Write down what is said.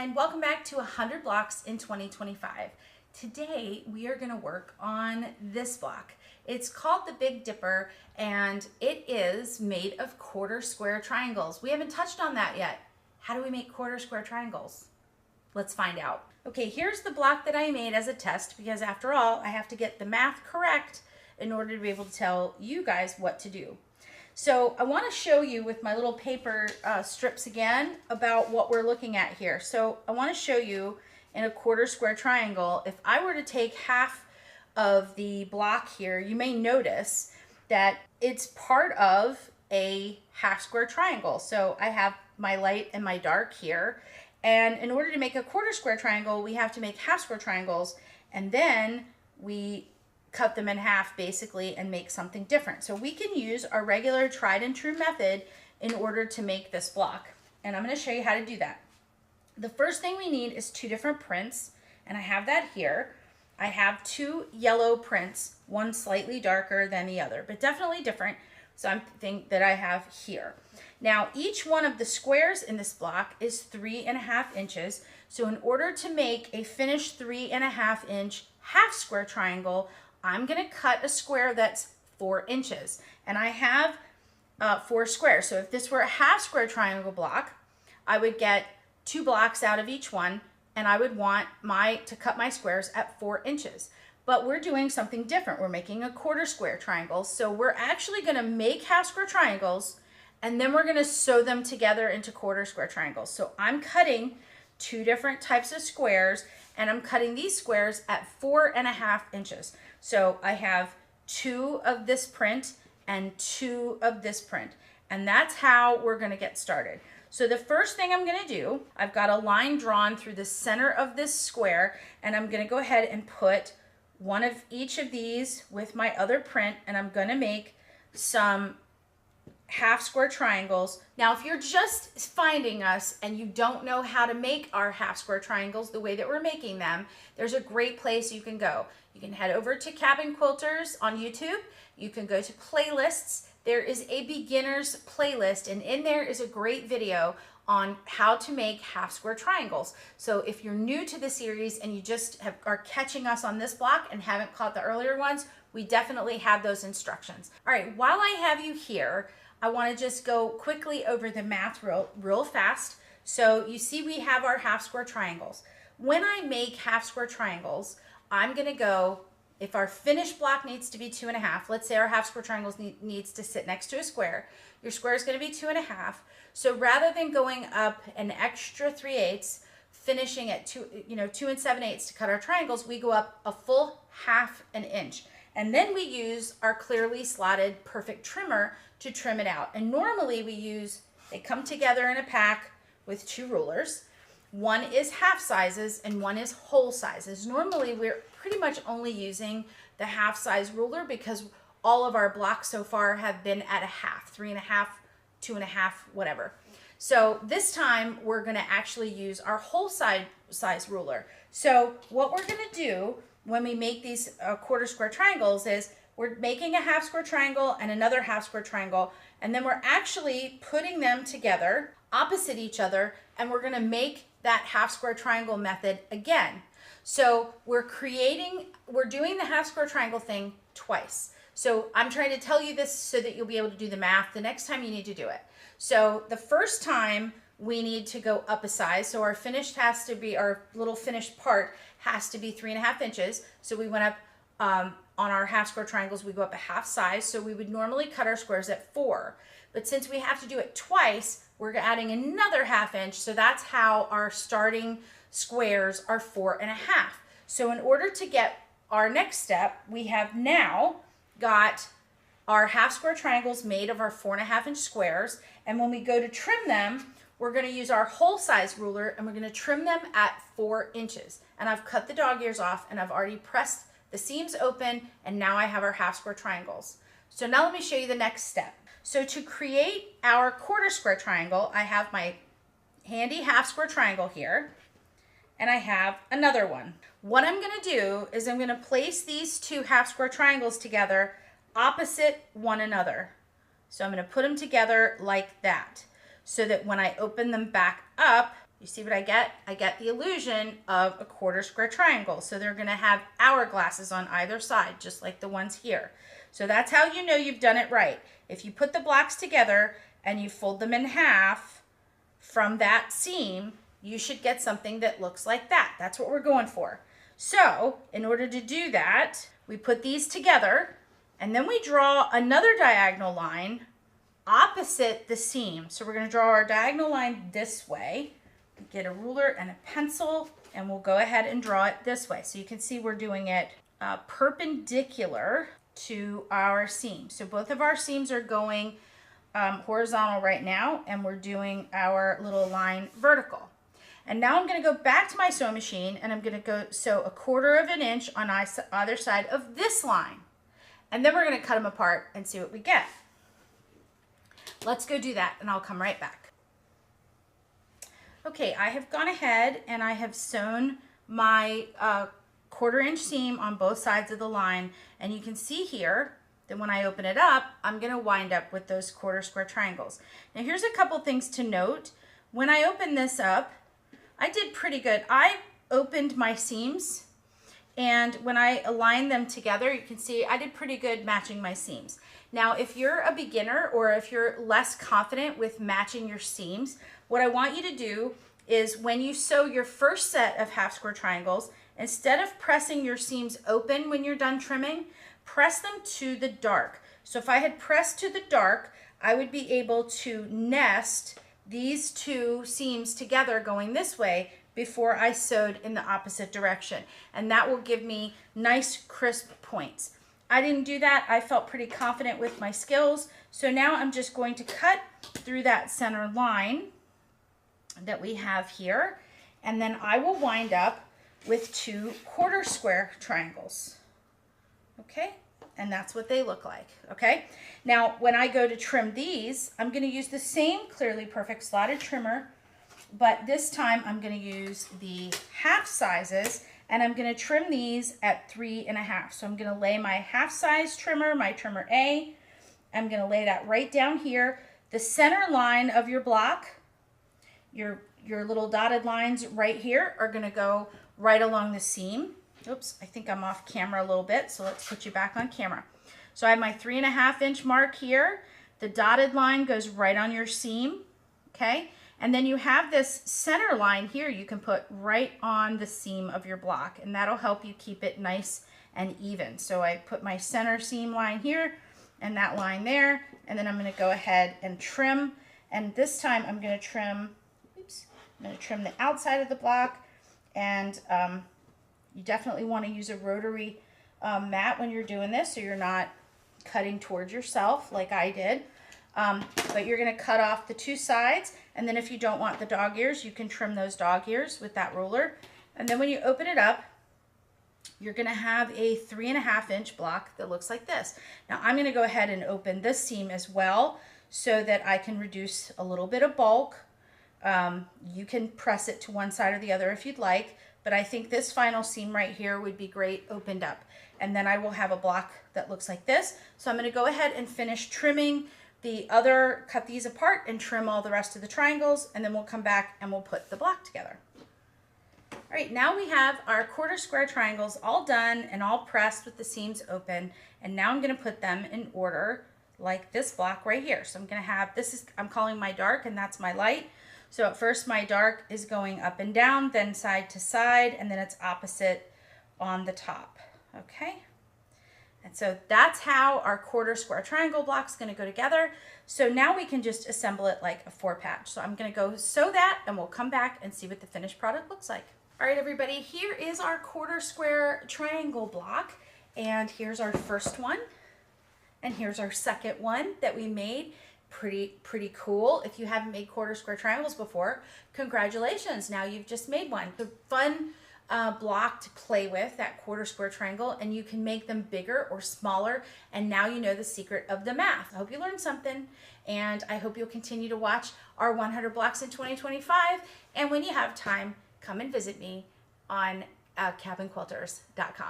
and welcome back to 100 Blocks in 2025. Today we are going to work on this block. It's called the Big Dipper and it is made of quarter square triangles. We haven't touched on that yet. How do we make quarter square triangles? Let's find out. Okay, here's the block that I made as a test because after all, I have to get the math correct in order to be able to tell you guys what to do. So I want to show you with my little paper strips again about what we're looking at here. So I want to show you in a quarter square triangle, if I were to take half of the block here, you may notice that it's part of a half square triangle. So I have my light and my dark here. And in order to make a quarter square triangle, we have to make half square triangles, and then we cut them in half basically and make something different. So we can use our regular tried and true method in order to make this block. And I'm going to show you how to do that. The first thing we need is two different prints, and I have that here. I have two yellow prints, one slightly darker than the other, but definitely different. So I think that I have here. Now each one of the squares in this block is 3.5 inches. So in order to make a finished 3.5 inch half square triangle, I'm going to cut a square that's 4 inches, and I have 4 squares. So if this were a half square triangle block, I would get 2 blocks out of each one, and I would want to cut my squares at 4 inches. But we're doing something different. We're making a quarter square triangle. So we're actually going to make half square triangles, and then we're going to sew them together into quarter square triangles. So I'm cutting 2 different types of squares, and I'm cutting these squares at 4.5 inches. So I have 2 of this print and 2 of this print, and that's how we're going to get started. So the first thing I'm going to do, I've got a line drawn through the center of this square, and I'm going to go ahead and put one of each of these with my other print, and I'm going to make some half square triangles. Now if you're just finding us and you don't know how to make our half square triangles the way that we're making them, there's a great place you can go. You can head over to Cabin Quilters on YouTube. You can go to playlists. There is a beginner's playlist, and in there is a great video on how to make half square triangles. So if you're new to the series and you just are catching us on this block and haven't caught the earlier ones, we definitely have those instructions. All right, while I have you here, I want to just go quickly over the math real fast. So you see we have our half square triangles. When I make half square triangles, I'm going to go, if our finished block needs to be 2.5, let's say our half square triangles needs to sit next to a square, your square is going to be 2.5. So rather than going up an extra 3/8, finishing at 2 7/8 to cut our triangles, we go up a full half an inch. And then we use our clearly slotted perfect trimmer to trim it out. And normally they come together in a pack with 2 rulers. One is half sizes and one is whole sizes. Normally we're pretty much only using the half size ruler because all of our blocks so far have been at a half, 3.5, 2.5, whatever. So this time we're going to actually use our whole size ruler. So what we're going to do when we make these quarter square triangles is we're making a half square triangle and another half square triangle, and then we're actually putting them together opposite each other, and we're going to make that half square triangle method again. So we're doing the half square triangle thing twice. So I'm trying to tell you this so that you'll be able to do the math the next time you need to do it. So the first time we need to go up a size. So our little finished part has to be 3.5 inches. So we went up on our half square triangles, we go up a half size. So we would normally cut our squares at 4. But since we have to do it twice, we're adding another half inch. So that's how our starting squares are 4.5. So in order to get our next step, we have now got our half square triangles made of our 4.5 inch squares. And when we go to trim them, we're going to use our whole size ruler and we're going to trim them at 4 inches. And I've cut the dog ears off and I've already pressed the seams open, and now I have our half square triangles. So now let me show you the next step. So to create our quarter square triangle, I have my handy half square triangle here, and I have another one. What I'm going to do is I'm going to place these 2 half square triangles together opposite one another. So I'm going to put them together like that so that when I open them back up, You see what I get? I get the illusion of a quarter square triangle. So they're gonna have hourglasses on either side, just like the ones here. So that's how you know you've done it right. If you put the blocks together and you fold them in half from that seam, you should get something that looks like that. That's what we're going for. So in order to do that, we put these together and then we draw another diagonal line opposite the seam. So we're going to draw our diagonal line this way. Get a ruler and a pencil and we'll go ahead and draw it this way. So you can see we're doing it perpendicular to our seam. So both of our seams are going horizontal right now, and we're doing our little line vertical. And now I'm going to go back to my sewing machine and I'm going to go sew 1/4 of an inch on either side of this line. And then we're going to cut them apart and see what we get. Let's go do that and I'll come right back. Okay, I have gone ahead and I have sewn my 1/4 inch seam on both sides of the line, and you can see here that when I open it up, I'm going to wind up with those quarter square triangles. Now here's a couple things to note. When I open this up, I did pretty good. I opened my seams, and when I aligned them together, you can see I did pretty good matching my seams. Now, if you're a beginner or if you're less confident with matching your seams, what I want you to do is when you sew your first set of half square triangles, instead of pressing your seams open when you're done trimming, press them to the dark. So if I had pressed to the dark, I would be able to nest these two seams together going this way before I sewed in the opposite direction. And that will give me nice crisp points. I didn't do that. I felt pretty confident with my skills. So now I'm just going to cut through that center line that we have here. And then I will wind up with 2 quarter square triangles. Okay, and that's what they look like. Okay, now when I go to trim these, I'm going to use the same Clearly Perfect slotted trimmer, but this time I'm going to use the half sizes, and I'm going to trim these at 3.5. So I'm going to lay my half size trimmer, my trimmer A, I'm going to lay that right down here. The center line of your block, your little dotted lines right here are going to go right along the seam. Oops, I think I'm off camera a little bit, so let's put you back on camera. So I have my 3.5 inch mark here. The dotted line goes right on your seam, okay? And then you have this center line here you can put right on the seam of your block, and that'll help you keep it nice and even. So I put my center seam line here and that line there, and then I'm going to go ahead and trim. And this time I'm going to trim, oops, I'm going to trim the outside of the block, and you definitely want to use a rotary mat when you're doing this so you're not cutting towards yourself like I did. But you're going to cut off the 2 sides, and then if you don't want the dog ears, you can trim those dog ears with that ruler. And then when you open it up, you're going to have a 3.5 inch block that looks like this. Now I'm going to go ahead and open this seam as well so that I can reduce a little bit of bulk. You can press it to one side or the other if you'd like, but I think this final seam right here would be great opened up. And then I will have a block that looks like this. So I'm going to go ahead and finish trimming the other, cut these apart and trim all the rest of the triangles, and then we'll come back and we'll put the block together. All right, now we have our quarter square triangles all done and all pressed with the seams open, and now I'm going to put them in order like this block right here. So I'm going to have, this is, I'm calling my dark, and that's my light. So at first my dark is going up and down, then side to side, and then it's opposite on the top, okay? And so that's how our quarter square triangle block is going to go together. So now we can just assemble it like a 4-patch. So I'm going to go sew that, and we'll come back and see what the finished product looks like. All right, everybody, here is our quarter square triangle block, and here's our first one, and here's our second one that we made. Pretty cool. If you haven't made quarter square triangles before, congratulations, now you've just made one. The fun block to play with, that quarter square triangle, and you can make them bigger or smaller, and now you know the secret of the math. I hope you learned something, and I hope you'll continue to watch our 100 blocks in 2025, and when you have time, come and visit me on cabinquilters.com.